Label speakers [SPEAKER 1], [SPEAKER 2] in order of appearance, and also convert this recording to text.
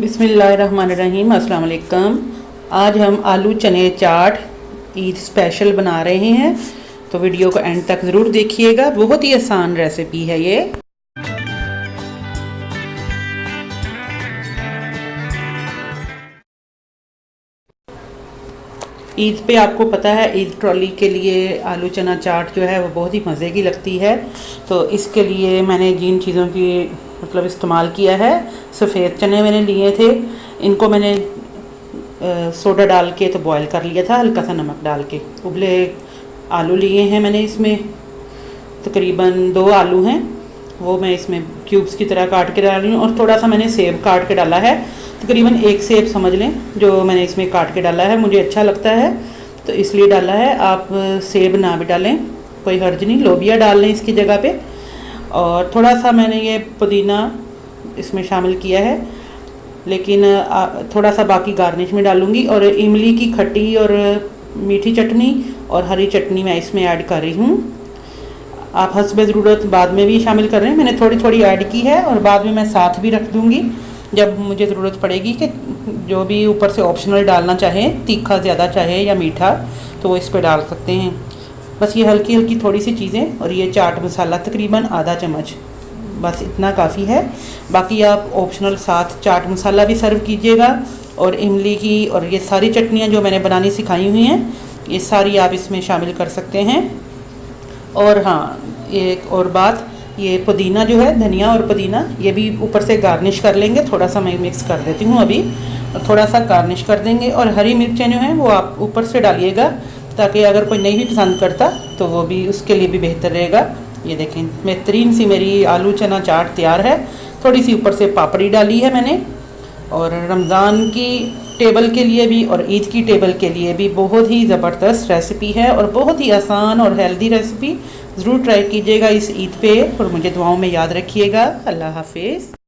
[SPEAKER 1] बिस्मिल्लाहिर्रहमानिर्रहीम, अस्सलाम वालेकुम। आज हम आलू चने चाट ईद स्पेशल बना रहे हैं, तो वीडियो को एंड तक ज़रूर देखिएगा। बहुत ही आसान रेसिपी है ये। ईद पे आपको पता है ईद ट्रॉली के लिए आलू चना चाट जो है वो बहुत ही मज़े की लगती है। तो इसके लिए मैंने जिन चीज़ों की इस्तेमाल किया है, सफ़ेद चने मैंने लिए थे, इनको मैंने सोडा डाल के तो बॉईल कर लिया था, हल्का सा नमक डाल के। उबले आलू लिए हैं मैंने, इसमें तकरीबन 2 आलू हैं, वो मैं इसमें क्यूब्स की तरह काट के डाल रही हूँ। और थोड़ा सा मैंने सेब काट के डाला है, तकरीबन 1 सेब समझ लें जो मैंने इसमें काट के डाला है, मुझे अच्छा लगता है तो इसलिए डाला है। आप सेब ना भी डालें, कोई हर्ज नहीं, लोबिया डाल लें इसकी जगह पे। और थोड़ा सा मैंने ये पुदीना इसमें शामिल किया है, लेकिन थोड़ा सा बाकी गार्निश में डालूँगी। और इमली की खट्टी और मीठी चटनी और हरी चटनी मैं इसमें ऐड कर रही हूँ। आप हस्बे ज़रूरत बाद में भी शामिल कर रहे हैं, मैंने थोड़ी थोड़ी ऐड की है और बाद में मैं साथ भी रख दूँगी जब मुझे ज़रूरत पड़ेगी। कि जो भी ऊपर से ऑप्शनल डालना चाहें, तीखा ज़्यादा चाहे या मीठा, तो वो इस पर डाल सकते हैं। बस ये हल्की हल्की थोड़ी सी चीज़ें, और ये चाट मसाला तकरीबन आधा चम्मच, बस इतना काफ़ी है। बाकी आप ऑप्शनल साथ चाट मसाला भी सर्व कीजिएगा। और इमली की और ये सारी चटनियाँ जो मैंने बनानी सिखाई हुई हैं, ये सारी आप इसमें शामिल कर सकते हैं। और हाँ, एक और बात, ये पुदीना जो है, धनिया और पुदीना, ये भी ऊपर से गार्निश कर लेंगे। थोड़ा सा मैं मिक्स कर देती हूँ अभी, और थोड़ा सा गार्निश कर देंगे। और हरी मिर्चें जो हैं वो आप ऊपर से डालिएगा, ताकि अगर कोई नहीं भी पसंद करता तो वो भी, उसके लिए भी बेहतर रहेगा। ये देखें, बेहतरीन सी मेरी आलू चना चाट तैयार है। थोड़ी सी ऊपर से पापड़ी डाली है मैंने। और रमज़ान की टेबल के लिए भी और ईद की टेबल के लिए भी बहुत ही ज़बरदस्त रेसिपी है, और बहुत ही आसान और हेल्दी रेसिपी। ज़रूर ट्राई कीजिएगा इस ईद पे, और मुझे दुआओं में याद रखिएगा। अल्लाह हाफिज़।